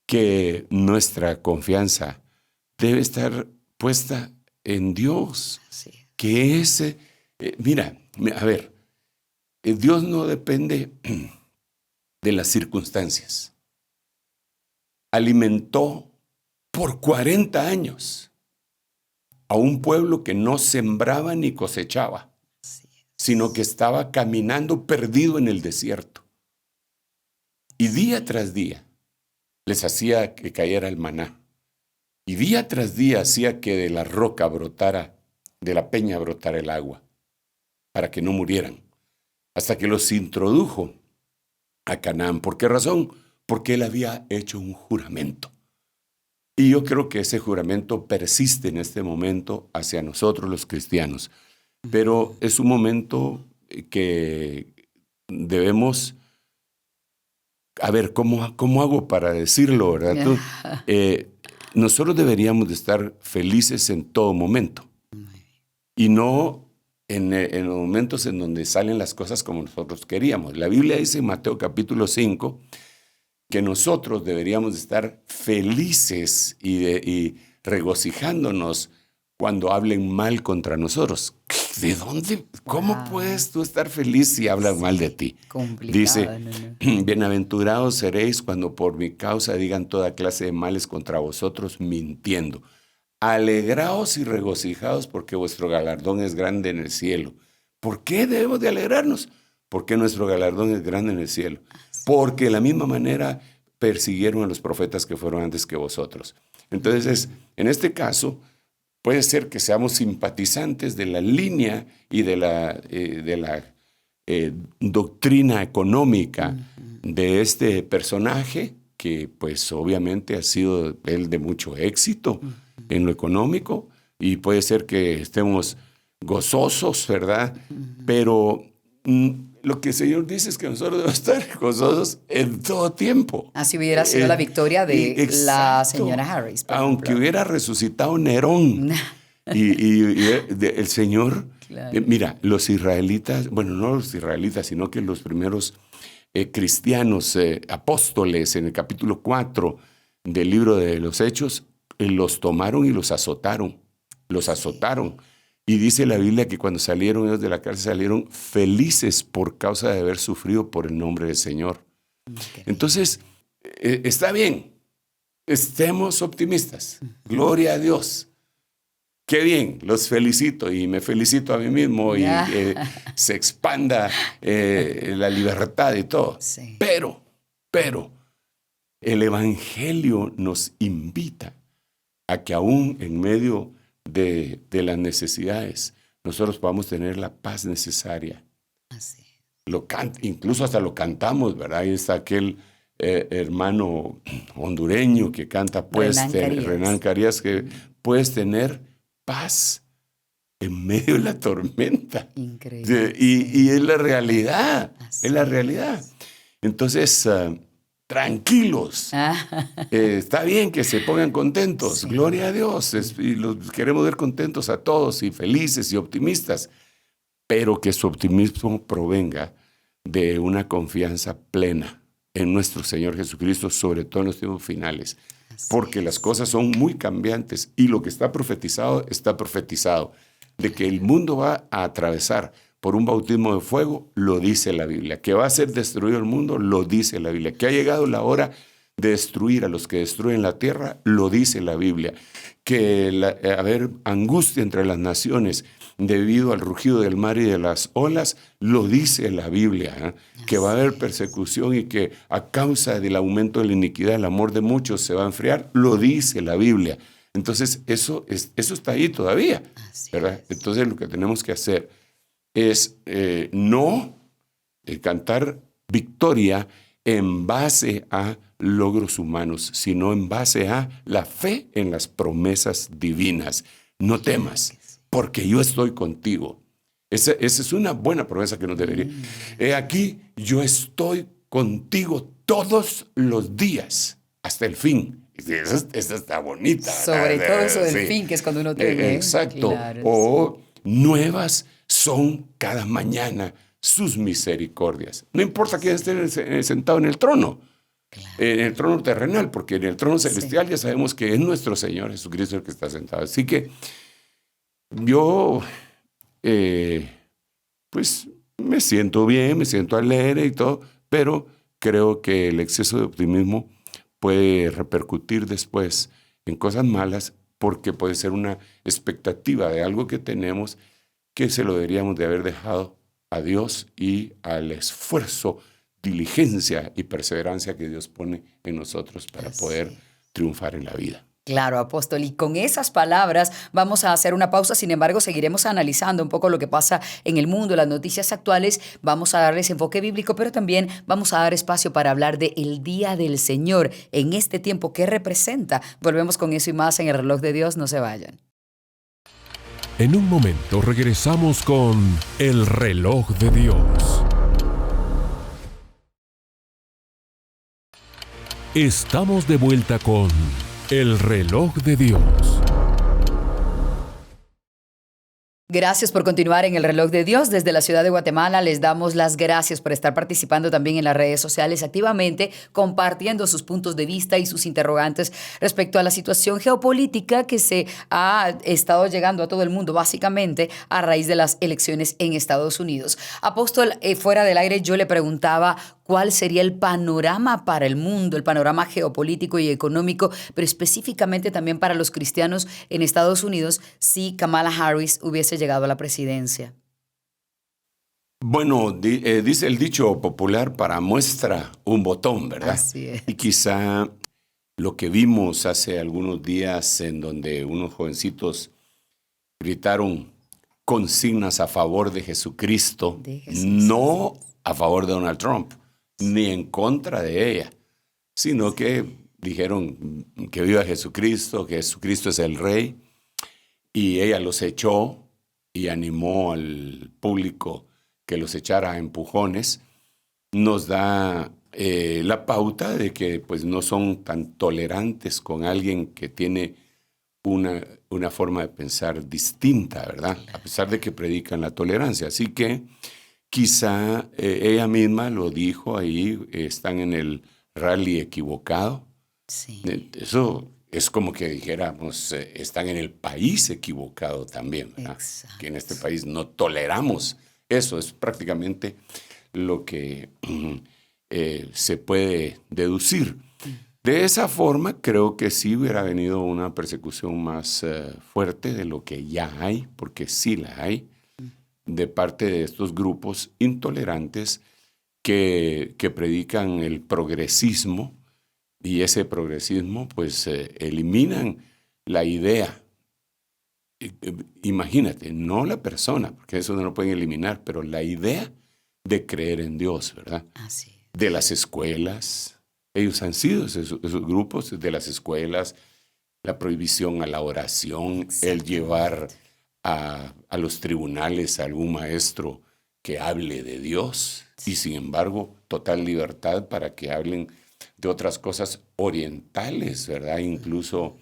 que nuestra confianza debe estar puesta en Dios. Sí. Que mira, a ver, Dios no depende de las circunstancias. Alimentó por 40 años a un pueblo que no sembraba ni cosechaba, sino que estaba caminando perdido en el desierto. Y día tras día les hacía que cayera el maná. Y día tras día hacía que de la roca brotara, de la peña brotara el agua, para que no murieran. Hasta que los introdujo a Canaán. ¿Por qué razón? Porque él había hecho un juramento. Y yo creo que ese juramento persiste en este momento hacia nosotros los cristianos. Pero es un momento que debemos... A ver, ¿cómo hago para decirlo, verdad? Nosotros deberíamos de estar felices en todo momento. Y no en los momentos en donde salen las cosas como nosotros queríamos. La Biblia dice en Mateo capítulo 5 que nosotros deberíamos de estar felices y regocijándonos cuando hablen mal contra nosotros. ¿De dónde? ¿Cómo puedes tú estar feliz si hablan mal de ti? Complicado. Dice, bienaventurados seréis cuando por mi causa digan toda clase de males contra vosotros mintiendo. Alegraos y regocijaos porque vuestro galardón es grande en el cielo. ¿Por qué debemos de alegrarnos? Porque nuestro galardón es grande en el cielo. Porque de la misma manera persiguieron a los profetas que fueron antes que vosotros. Entonces, en este caso, puede ser que seamos simpatizantes de la línea y de la doctrina económica de este personaje, que pues obviamente ha sido él de mucho éxito en lo económico, y puede ser que estemos gozosos, ¿verdad? Pero lo que el Señor dice es que nosotros debemos estar gozosos en todo tiempo. Así hubiera sido la victoria de la señora Harris. Aunque hubiera resucitado Nerón. y el Señor, claro. Mira, los israelitas, bueno, no los israelitas, sino que los primeros cristianos, apóstoles, en el capítulo 4 del libro de los Hechos, los tomaron y los azotaron. Los azotaron. Y dice la Biblia que cuando salieron ellos de la cárcel, salieron felices por causa de haber sufrido por el nombre del Señor. Entonces, está bien, estemos optimistas. Gloria a Dios. Qué bien, los felicito y me felicito a mí mismo y se expanda la libertad y todo. Sí. Pero, el Evangelio nos invita a que aún en medio de las necesidades, nosotros podamos tener la paz necesaria. Así. Incluso hasta lo cantamos, ¿verdad? Ahí está aquel hermano hondureño que canta, Renan Carías, que puedes tener paz en medio de la tormenta. Increíble. Y es la realidad, así es la realidad. Entonces, tranquilos. Está bien que se pongan contentos. Sí. Gloria a Dios. Y los queremos ver contentos a todos y felices y optimistas. Pero que su optimismo provenga de una confianza plena en nuestro Señor Jesucristo, sobre todo en los tiempos finales. Porque las cosas son muy cambiantes y lo que está profetizado, de que el mundo va a atravesar por un bautismo de fuego, lo dice la Biblia. Que va a ser destruido el mundo, lo dice la Biblia. Que ha llegado la hora de destruir a los que destruyen la tierra, lo dice la Biblia. Que haber angustia entre las naciones debido al rugido del mar y de las olas, lo dice la Biblia. Que va a haber persecución y que a causa del aumento de la iniquidad, el amor de muchos se va a enfriar, lo dice la Biblia. Entonces, eso está ahí todavía, ¿verdad? Entonces, lo que tenemos que hacer es no cantar victoria en base a logros humanos, sino en base a la fe en las promesas divinas. No temas, porque yo estoy contigo. Esa es una buena promesa que nos debería. He aquí, yo estoy contigo todos los días hasta el fin. Esa está bonita. Sobre todo eso del Sí. fin, que es cuando uno teme. Exacto. Claro, O nuevas son cada mañana sus misericordias. No importa quién esté sentado en el trono. En el trono terrenal, porque en el trono celestial ya sabemos que es nuestro Señor Jesucristo el que está sentado. Así que yo, pues, me siento bien, me siento alegre y todo, pero creo que el exceso de optimismo puede repercutir después en cosas malas, porque puede ser una expectativa de algo que tenemos que se lo deberíamos de haber dejado a Dios y al esfuerzo, diligencia y perseverancia que Dios pone en nosotros para poder triunfar en la vida. Claro, apóstol. Y con esas palabras vamos a hacer una pausa. Sin embargo, seguiremos analizando un poco lo que pasa en el mundo, las noticias actuales. Vamos a darles enfoque bíblico, pero también vamos a dar espacio para hablar del Día del Señor en este tiempo. ¿Qué representa? Volvemos con eso y más en el Reloj de Dios. No se vayan. En un momento regresamos con el Reloj de Dios. Estamos de vuelta con el Reloj de Dios. Gracias por continuar en el Reloj de Dios. Desde la ciudad de Guatemala les damos las gracias por estar participando también en las redes sociales activamente, compartiendo sus puntos de vista y sus interrogantes respecto a la situación geopolítica que se ha estado llegando a todo el mundo, básicamente a raíz de las elecciones en Estados Unidos. Apóstol, fuera del aire yo le preguntaba cuál sería el panorama para el mundo, el panorama geopolítico y económico, pero específicamente también para los cristianos en Estados Unidos, si Kamala Harris hubiese llegado a la presidencia. Bueno, dice el dicho popular, para muestra un botón, ¿verdad? Así es. Y quizá lo que vimos hace algunos días en donde unos jovencitos gritaron consignas a favor de Jesucristo, no a favor de Donald Trump, ni en contra de ella, sino que dijeron que viva Jesucristo, que Jesucristo es el Rey, y ella los echó y animó al público que los echara a empujones. Nos da la pauta de que pues, no son tan tolerantes con alguien que tiene una forma de pensar distinta, ¿verdad? A pesar de que predican la tolerancia. Así que quizá ella misma lo dijo ahí, están en el rally equivocado. Sí. Eso es como que dijéramos, están en el país equivocado también, ¿verdad? Exacto. Que en este país no toleramos eso. Es prácticamente lo que se puede deducir. De esa forma, creo que sí hubiera venido una persecución más fuerte de lo que ya hay, porque sí la hay, de parte de estos grupos intolerantes que predican el progresismo, y ese progresismo pues eliminan la idea. Imagínate, no la persona, porque eso no lo pueden eliminar, pero la idea de creer en Dios, ¿verdad? Así es. De las escuelas, ellos han sido esos grupos de las escuelas, la prohibición a la oración, el llevar a los tribunales a algún maestro que hable de Dios, y sin embargo, total libertad para que hablen de otras cosas orientales, ¿verdad? Incluso,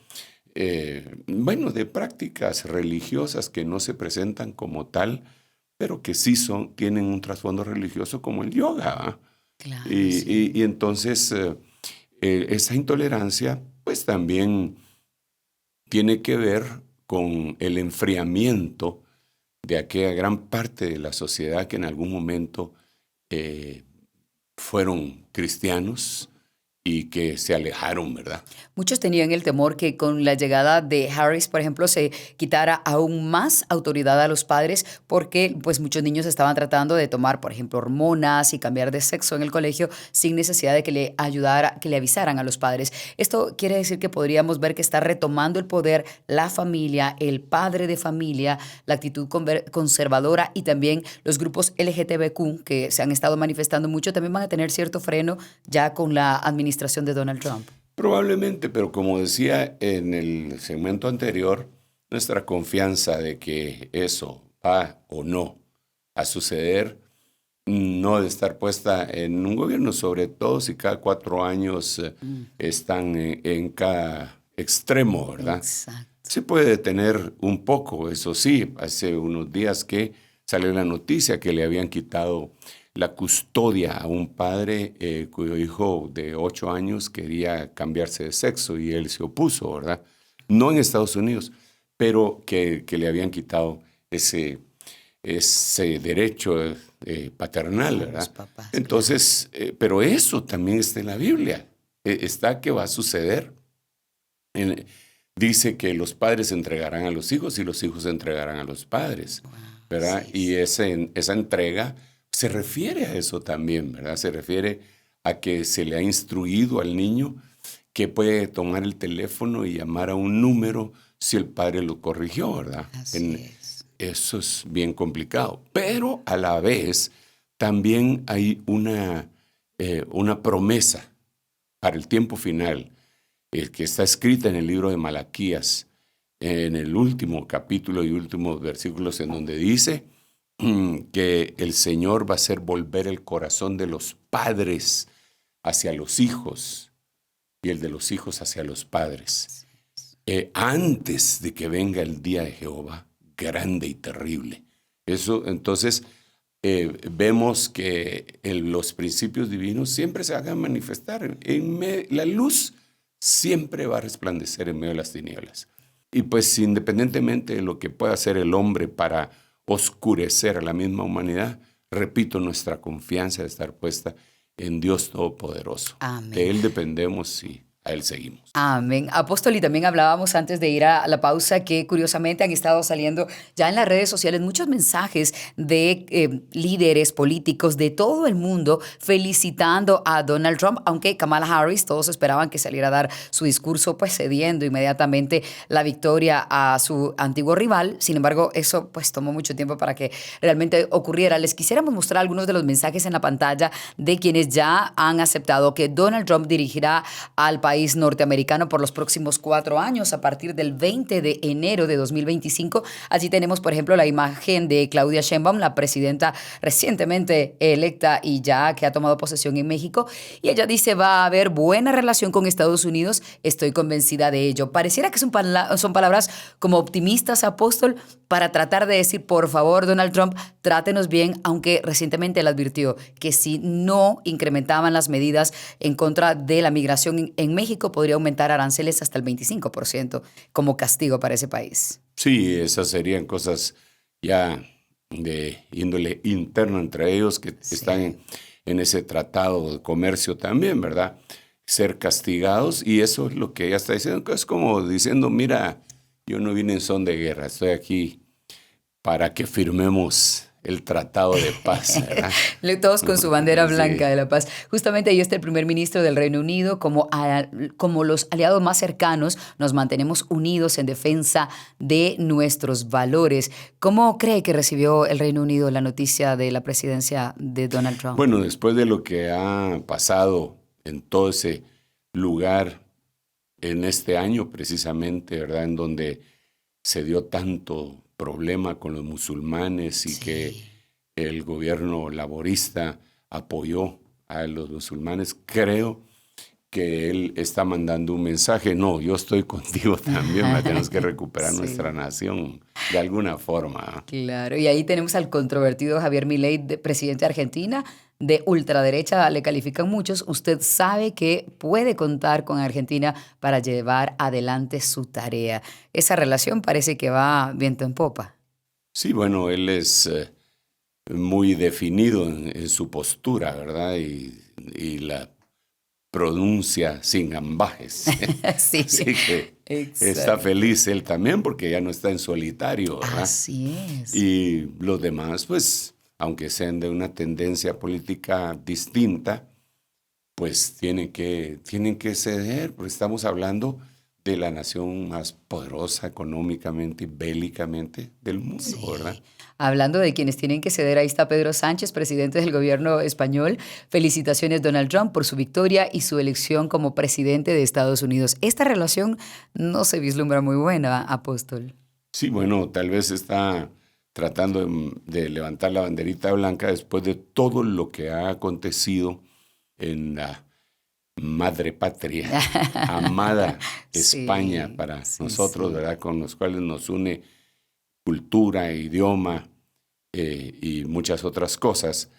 de prácticas religiosas que no se presentan como tal, pero que sí tienen un trasfondo religioso como el yoga, ¿verdad? Claro, Y entonces, esa intolerancia, pues también tiene que ver con el enfriamiento de aquella gran parte de la sociedad que en algún momento fueron cristianos y que se alejaron, ¿verdad? Muchos tenían el temor que con la llegada de Harris, por ejemplo, se quitara aún más autoridad a los padres porque pues, muchos niños estaban tratando de tomar, por ejemplo, hormonas y cambiar de sexo en el colegio sin necesidad de que le avisaran a los padres. Esto quiere decir que podríamos ver que está retomando el poder la familia, el padre de familia, la actitud conservadora, y también los grupos LGTBQ que se han estado manifestando mucho también van a tener cierto freno ya con la administración de Donald Trump. Probablemente, pero como decía en el segmento anterior, nuestra confianza de que eso va o no a suceder no de estar puesta en un gobierno, sobre todo si cada 4 años están en cada extremo, ¿verdad? Exacto. Se puede detener un poco, eso sí. Hace unos días que salió la noticia que le habían quitado la custodia a un padre cuyo hijo de 8 años quería cambiarse de sexo y él se opuso, ¿verdad? No en Estados Unidos, pero que le habían quitado ese derecho paternal, ¿verdad? Los papás, Entonces, pero eso también está en la Biblia. Está que va a suceder. Dice que los padres entregarán a los hijos y los hijos entregarán a los padres, ¿verdad? Sí, Y esa entrega se refiere a eso también, ¿verdad? Se refiere a que se le ha instruido al niño que puede tomar el teléfono y llamar a un número si el padre lo corrigió, ¿verdad? Así es. Eso es bien complicado. Pero a la vez también hay una promesa para el tiempo final que está escrita en el libro de Malaquías, en el último capítulo y últimos versículos, en donde dice que el Señor va a hacer volver el corazón de los padres hacia los hijos y el de los hijos hacia los padres, antes de que venga el día de Jehová, grande y terrible. Eso, entonces, vemos que los principios divinos siempre se van a manifestar. La luz siempre va a resplandecer en medio de las tinieblas. Y pues independientemente de lo que pueda hacer el hombre para oscurecer a la misma humanidad, repito, nuestra confianza de estar puesta en Dios Todopoderoso. Amén. De Él dependemos y a Él seguimos. Amén. Apóstol, y también hablábamos antes de ir a la pausa que curiosamente han estado saliendo ya en las redes sociales muchos mensajes de líderes políticos de todo el mundo felicitando a Donald Trump, aunque Kamala Harris, todos esperaban que saliera a dar su discurso pues cediendo inmediatamente la victoria a su antiguo rival. Sin embargo, eso pues tomó mucho tiempo para que realmente ocurriera. Les quisiéramos mostrar algunos de los mensajes en la pantalla de quienes ya han aceptado que Donald Trump dirigirá al país norteamericano por los próximos 4 años, a partir del 20 de enero de 2025. Allí tenemos, por ejemplo, la imagen de Claudia Sheinbaum, la presidenta recientemente electa y ya que ha tomado posesión en México. Y ella dice, va a haber buena relación con Estados Unidos, estoy convencida de ello. Pareciera que son palabras como optimistas, apóstol, para tratar de decir, por favor, Donald Trump, trátenos bien, aunque recientemente él advirtió que si no incrementaban las medidas en contra de la migración en México, podría aumentar aranceles hasta el 25% como castigo para ese país. Sí, esas serían cosas ya de índole interno entre ellos que están en ese tratado de comercio también, ¿verdad? Ser castigados, y eso es lo que ella está diciendo, que es como diciendo, mira, yo no vine en son de guerra, estoy aquí para que firmemos el tratado de paz, ¿verdad? Todos con su bandera blanca Sí. de la paz. Justamente ahí está el primer ministro del Reino Unido. Como los aliados más cercanos, nos mantenemos unidos en defensa de nuestros valores. ¿Cómo cree que recibió el Reino Unido la noticia de la presidencia de Donald Trump? Bueno, después de lo que ha pasado en todo ese lugar en este año precisamente, ¿verdad? En donde se dio tanto problema con los musulmanes y que el gobierno laborista apoyó a los musulmanes, creo que él está mandando un mensaje. No, yo estoy contigo también, tenemos que recuperar nuestra nación de alguna forma. Claro, y ahí tenemos al controvertido Javier Milei, presidente de Argentina, de ultraderecha, le califican muchos. Usted sabe que puede contar con Argentina para llevar adelante su tarea. Esa relación parece que va viento en popa. Sí, bueno, él es muy definido en su postura, ¿verdad? Y la pronuncia sin ambajes. Sí, Así que exacto. está feliz él también porque ya no está en solitario, ¿verdad? Así es. Y los demás, pues, aunque sean de una tendencia política distinta, pues tienen que ceder, porque estamos hablando de la nación más poderosa económicamente y bélicamente del mundo, ¿verdad? Hablando de quienes tienen que ceder, ahí está Pedro Sánchez, presidente del gobierno español. Felicitaciones, Donald Trump, por su victoria y su elección como presidente de Estados Unidos. Esta relación no se vislumbra muy buena, apóstol. Sí, bueno, tal vez está tratando de levantar la banderita blanca después de todo lo que ha acontecido en la madre patria, amada España para nosotros, ¿verdad? Con los cuales nos une cultura, idioma y muchas otras cosas.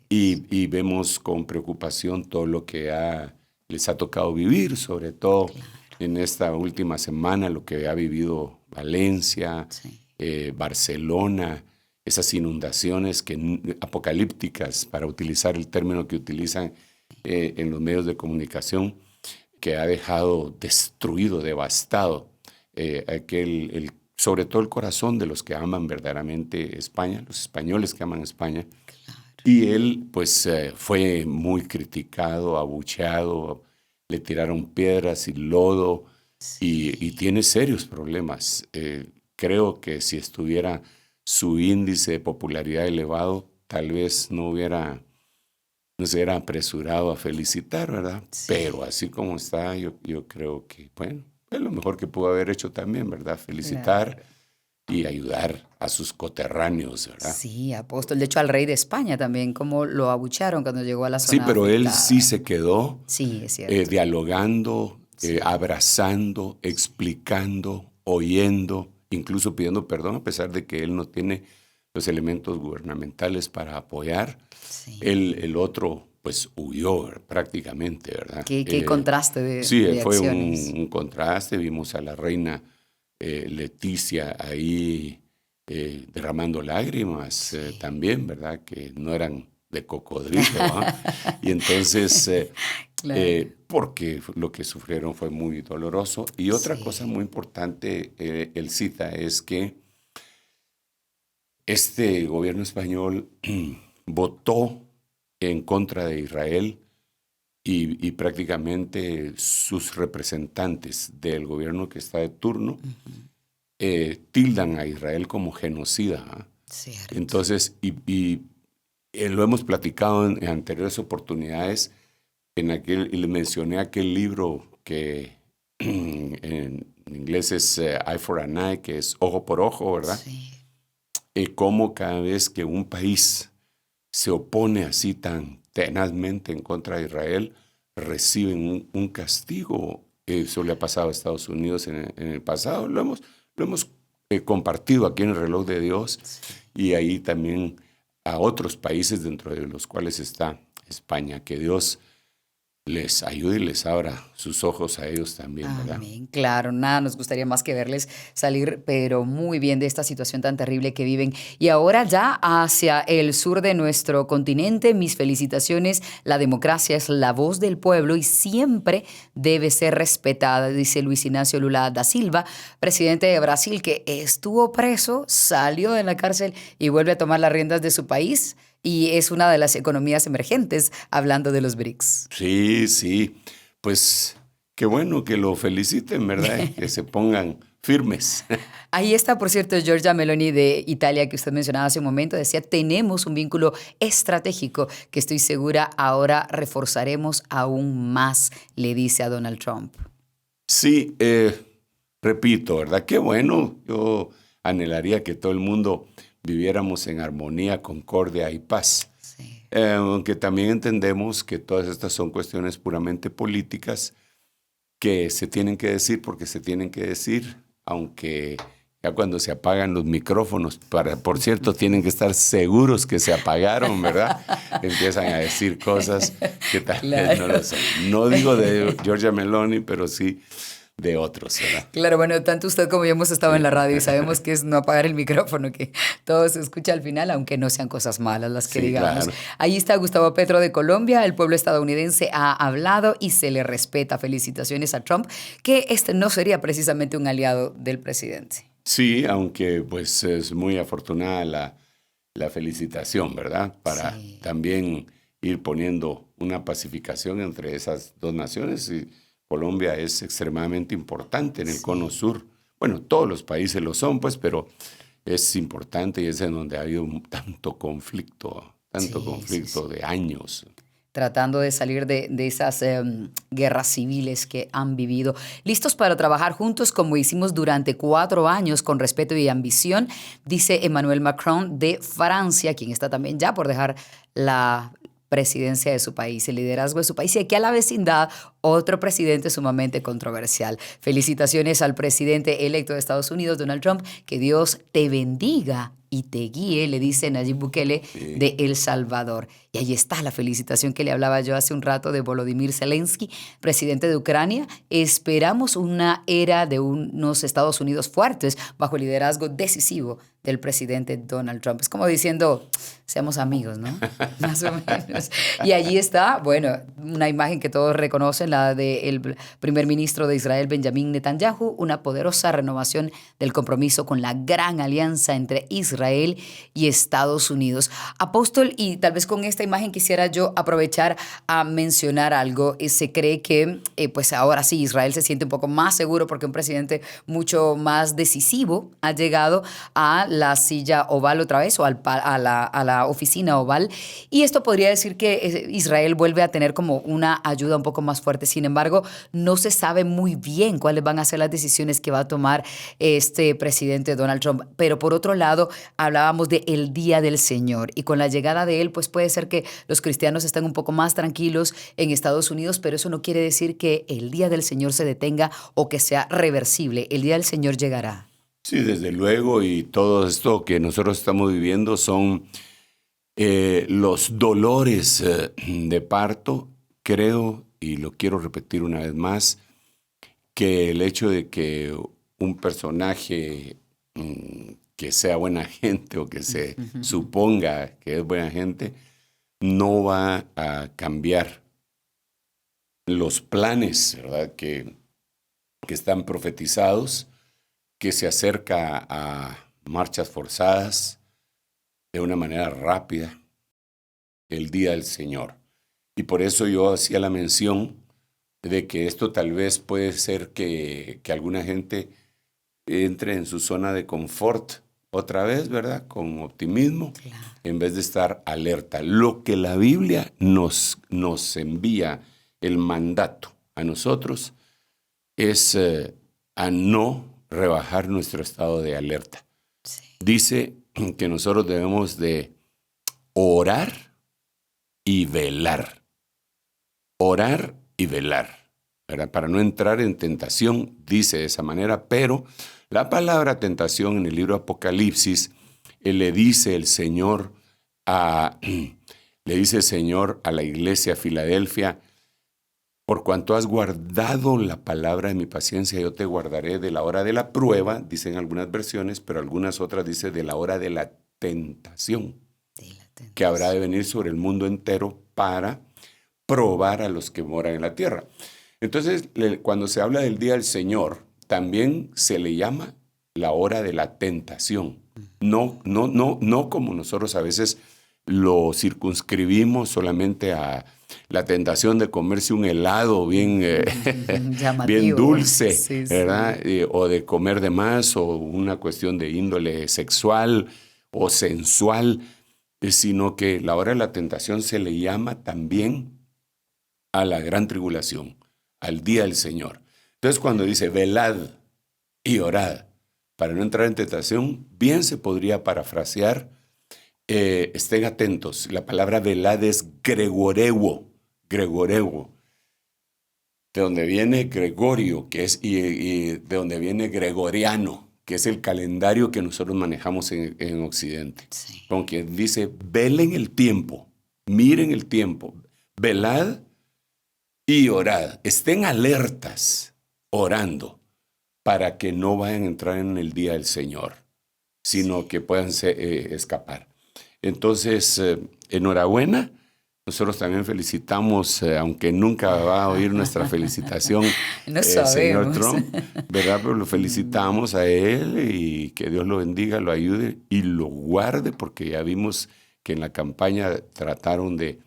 Y vemos con preocupación todo lo que les ha tocado vivir, sobre todo en esta última semana, lo que ha vivido Valencia, Barcelona, esas inundaciones apocalípticas, para utilizar el término que utilizan en los medios de comunicación, que ha dejado destruido, devastado, sobre todo el corazón de los que aman verdaderamente España, los españoles que aman España. Y él, pues, fue muy criticado, abucheado, le tiraron piedras y lodo, y tiene serios problemas. Creo que si estuviera su índice de popularidad elevado, tal vez no se hubiera apresurado a felicitar, ¿verdad? Sí. Pero así como está, yo creo que, bueno, es lo mejor que pudo haber hecho también, ¿verdad? Felicitar y ayudar a sus coterráneos, ¿verdad? Sí, apóstol. De hecho, al rey de España también, como lo abucharon cuando llegó a la zona. Sí, pero afectada. Él sí se quedó es cierto. Dialogando, abrazando, explicando, oyendo, incluso pidiendo perdón, a pesar de que él no tiene los elementos gubernamentales para apoyar. Sí. El otro, pues, huyó prácticamente, ¿verdad? Qué contraste de Sí, de fue acciones. un contraste. Vimos a la reina Leticia ahí derramando lágrimas también, ¿verdad? Que no eran de cocodrilo, ¿eh? Y entonces, porque lo que sufrieron fue muy doloroso. Y otra cosa muy importante, él cita, es que este gobierno español votó en contra de Israel y prácticamente sus representantes del gobierno que está de turno tildan a Israel como genocida. Cierto. Entonces, y lo hemos platicado en anteriores oportunidades, y le mencioné aquel libro que en inglés es Eye for an Eye, que es ojo por ojo, ¿verdad? Sí. Cómo cada vez que un país se opone así tan tenazmente en contra de Israel, reciben un castigo. Eso le ha pasado a Estados Unidos en el pasado. Lo hemos compartido aquí en el Reloj de Dios, y ahí también a otros países dentro de los cuales está España. Que Dios les ayude y les abra sus ojos a ellos también, ¿verdad? Amén. Claro, nada nos gustaría más que verles salir, pero muy bien, de esta situación tan terrible que viven. Y ahora ya hacia el sur de nuestro continente, mis felicitaciones. La democracia es la voz del pueblo y siempre debe ser respetada, dice Luis Ignacio Lula da Silva, presidente de Brasil, que estuvo preso, salió de la cárcel y vuelve a tomar las riendas de su país. Y es una de las economías emergentes, hablando de los BRICS. Sí. Pues qué bueno que lo feliciten, ¿verdad? Que se pongan firmes. Ahí está, por cierto, Giorgia Meloni de Italia, que usted mencionaba hace un momento. Decía, tenemos un vínculo estratégico que estoy segura ahora reforzaremos aún más, le dice a Donald Trump. Sí, repito, ¿verdad? Qué bueno. Yo anhelaría que todo el mundo viviéramos en armonía, concordia y paz. Sí. Aunque también entendemos que todas estas son cuestiones puramente políticas que se tienen que decir porque se tienen que decir, aunque ya cuando se apagan los micrófonos, por cierto, tienen que estar seguros que se apagaron, ¿verdad? Empiezan a decir cosas que tal vez no lo son. No digo de Giorgia Meloni, pero sí de otros, ¿verdad? Claro, bueno, tanto usted como yo hemos estado en la radio y sabemos que es no apagar el micrófono, que todo se escucha al final, aunque no sean cosas malas las que digamos. Claro. Ahí está Gustavo Petro de Colombia. El pueblo estadounidense ha hablado y se le respeta. Felicitaciones a Trump, que este no sería precisamente un aliado del presidente. Sí, aunque pues es muy afortunada la felicitación, ¿verdad? Para también ir poniendo una pacificación entre esas dos naciones. Y Colombia es extremadamente importante en el cono sur. Bueno, todos los países lo son, pues, pero es importante y es en donde ha habido tanto conflicto de años. tratando de salir de esas guerras civiles que han vivido. Listos para trabajar juntos como hicimos durante 4 años con respeto y ambición, dice Emmanuel Macron de Francia, quien está también ya por dejar la presidencia de su país, el liderazgo de su país. Y aquí a la vecindad, otro presidente sumamente controversial. Felicitaciones al presidente electo de Estados Unidos, Donald Trump. Que Dios te bendiga y te guíe, le dice Nayib Bukele de El Salvador. Y ahí está la felicitación que le hablaba yo hace un rato de Volodymyr Zelensky, presidente de Ucrania. Esperamos una era de unos Estados Unidos fuertes bajo el liderazgo decisivo del presidente Donald Trump. Es como diciendo, seamos amigos, ¿no? Más o menos. Y allí está, bueno, una imagen que todos reconocen, la del primer ministro de Israel, Benjamín Netanyahu, una poderosa renovación del compromiso con la gran alianza entre Israel y Estados Unidos. Apóstol, y tal vez con esta imagen quisiera yo aprovechar a mencionar algo. Se cree que pues ahora sí Israel se siente un poco más seguro porque un presidente mucho más decisivo ha llegado a la silla oval otra vez o a la oficina oval, y esto podría decir que Israel vuelve a tener como una ayuda un poco más fuerte. Sin embargo, no se sabe muy bien cuáles van a ser las decisiones que va a tomar este presidente Donald Trump. Pero por otro lado, hablábamos de el Día del Señor, y con la llegada de él pues puede ser que los cristianos estén un poco más tranquilos en Estados Unidos, pero eso no quiere decir que el Día del Señor se detenga o que sea reversible. El Día del Señor llegará. Sí, desde luego, y todo esto que nosotros estamos viviendo son los dolores de parto. Creo, y lo quiero repetir una vez más, que el hecho de que un personaje que sea buena gente o que se suponga que es buena gente no va a cambiar los planes, ¿verdad?, que están profetizados, que se acerca a marchas forzadas de una manera rápida el Día del Señor. Y por eso yo hacía la mención de que esto tal vez puede ser que alguna gente entre en su zona de confort otra vez, ¿verdad?, con optimismo, claro, en vez de estar alerta. Lo que la Biblia nos envía, el mandato a nosotros, es a no rebajar nuestro estado de alerta. Sí. Dice que nosotros debemos de orar y velar. Orar y velar, ¿verdad?, para no entrar en tentación, dice de esa manera, pero la palabra tentación en el libro Apocalipsis, le dice el Señor a la iglesia Filadelfia: por cuanto has guardado la palabra de mi paciencia, yo te guardaré de la hora de la prueba, dicen algunas versiones, pero algunas otras dicen de la hora de la tentación, que habrá de venir sobre el mundo entero para probar a los que moran en la tierra. Entonces, cuando se habla del Día del Señor, también se le llama la hora de la tentación. No como nosotros a veces lo circunscribimos solamente a la tentación de comerse un helado bien, bien dulce, sí, ¿verdad? Sí. O de comer de más, o una cuestión de índole sexual o sensual, sino que la hora de la tentación se le llama también a la gran tribulación, al Día del Señor. Entonces, cuando dice velad y orad para no entrar en tentación, bien se podría parafrasear, estén atentos. La palabra velad es gregoreuo, de donde viene Gregorio, que es, y de donde viene gregoriano, que es el calendario que nosotros manejamos en Occidente. Sí. Con quien dice, velen el tiempo, miren el tiempo, velad y orad, estén alertas, orando, para que no vayan a entrar en el día del Señor, sino que puedan escapar. Entonces, enhorabuena. Nosotros también felicitamos, aunque nunca va a oír nuestra felicitación no señor Trump, ¿verdad? Pero lo felicitamos a él y que Dios lo bendiga, lo ayude y lo guarde, porque ya vimos que en la campaña trataron de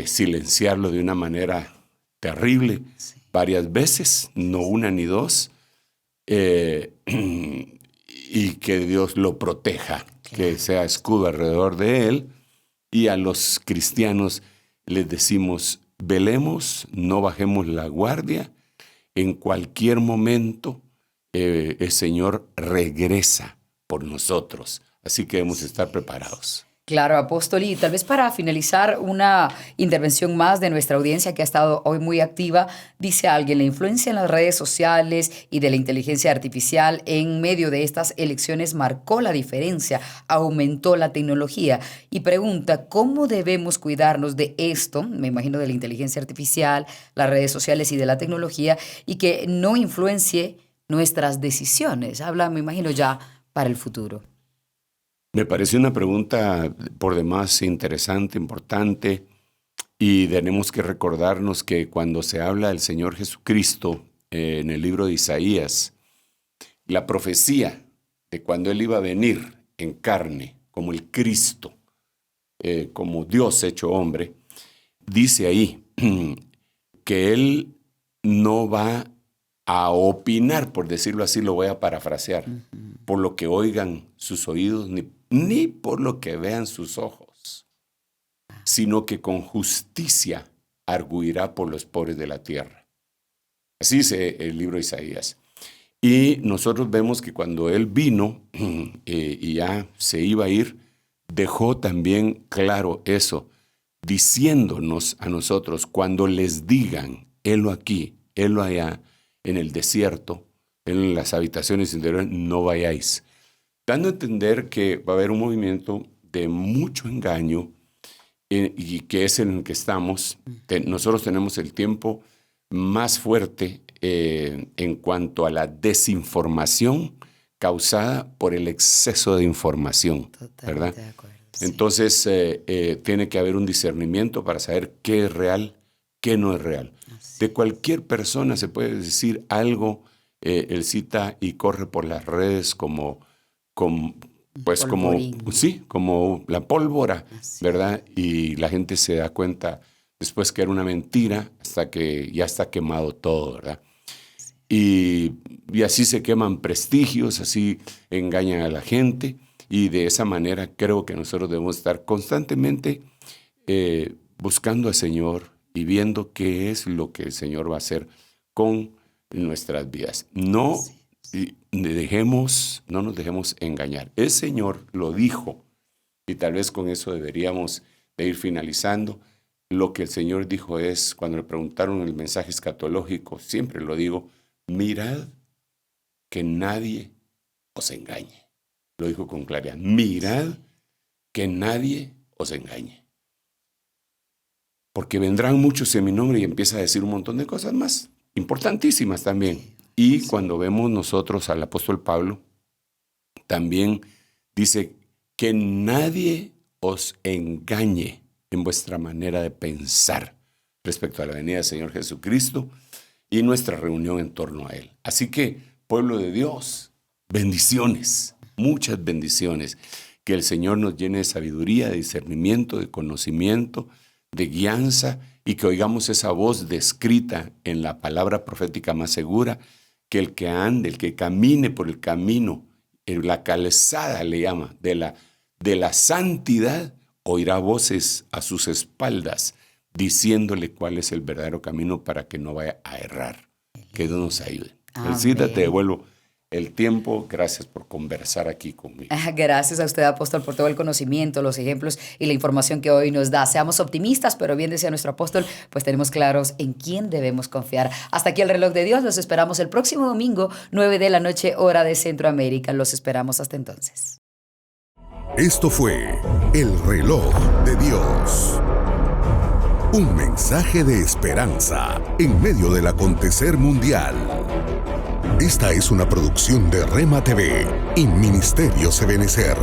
silenciarlo de una manera terrible, sí, varias veces, no una ni dos, y que Dios lo proteja, claro, que sea escudo alrededor de él, y a los cristianos les decimos, velemos, no bajemos la guardia. En cualquier momento el Señor regresa por nosotros. Así que debemos estar preparados. Claro, apóstol, y tal vez para finalizar una intervención más de nuestra audiencia que ha estado hoy muy activa, dice alguien, la influencia en las redes sociales y de la inteligencia artificial en medio de estas elecciones marcó la diferencia, aumentó la tecnología y pregunta, ¿cómo debemos cuidarnos de esto? Me imagino de la inteligencia artificial, las redes sociales y de la tecnología y que no influencie nuestras decisiones. Habla, me imagino, ya para el futuro. Me parece una pregunta por demás interesante, importante, y tenemos que recordarnos que cuando se habla del Señor Jesucristo en el libro de Isaías, la profecía de cuando Él iba a venir en carne, como el Cristo, como Dios hecho hombre, dice ahí que Él no va a opinar, por decirlo así, lo voy a parafrasear, por lo que oigan sus oídos, ni por lo que vean sus ojos, sino que con justicia arguirá por los pobres de la tierra. Así dice el libro de Isaías. Y nosotros vemos que cuando Él vino y ya se iba a ir, dejó también claro eso, diciéndonos a nosotros, cuando les digan, helo aquí, helo allá, en el desierto, en las habitaciones interiores, no vayáis. Dando a entender que va a haber un movimiento de mucho engaño y que es en el que estamos. Nosotros tenemos el tiempo más fuerte en cuanto a la desinformación causada por el exceso de información. Totalmente, ¿verdad? De acuerdo, sí. Entonces, tiene que haber un discernimiento para saber qué es real, qué no es real. Así. De cualquier persona se puede decir algo, él cita y corre por las redes como la pólvora, así, ¿verdad? Y la gente se da cuenta después que era una mentira hasta que ya está quemado todo, ¿verdad? Sí. Y así se queman prestigios, así engañan a la gente y de esa manera creo que nosotros debemos estar constantemente buscando al Señor y viendo qué es lo que el Señor va a hacer con nuestras vidas. No nos dejemos engañar. El Señor lo dijo, y tal vez con eso deberíamos de ir finalizando. Lo que el Señor dijo es, cuando le preguntaron el mensaje escatológico, siempre lo digo, mirad que nadie os engañe. Lo dijo con claridad, mirad que nadie os engañe. Porque vendrán muchos en mi nombre y empieza a decir un montón de cosas más, importantísimas también. Y cuando vemos nosotros al apóstol Pablo, también dice que nadie os engañe en vuestra manera de pensar respecto a la venida del Señor Jesucristo y nuestra reunión en torno a Él. Así que, pueblo de Dios, bendiciones, muchas bendiciones. Que el Señor nos llene de sabiduría, de discernimiento, de conocimiento, de guianza y que oigamos esa voz descrita en la palabra profética más segura, que el que ande, el que camine por el camino, en la calzada le llama, de la santidad, oirá voces a sus espaldas diciéndole cuál es el verdadero camino para que no vaya a errar. Que Dios nos ayude. Elcita, te devuelvo el tiempo. Gracias por conversar aquí conmigo. Gracias a usted, apóstol, por todo el conocimiento, los ejemplos y la información que hoy nos da. Seamos optimistas, pero bien decía nuestro apóstol, pues tenemos claros en quién debemos confiar. Hasta aquí el reloj de Dios. Los esperamos el próximo domingo, 9 de la noche, hora de Centroamérica. Los esperamos hasta entonces. Esto fue El Reloj de Dios. Un mensaje de esperanza en medio del acontecer mundial. Esta es una producción de Rema TV y Ministerio Ebenecer.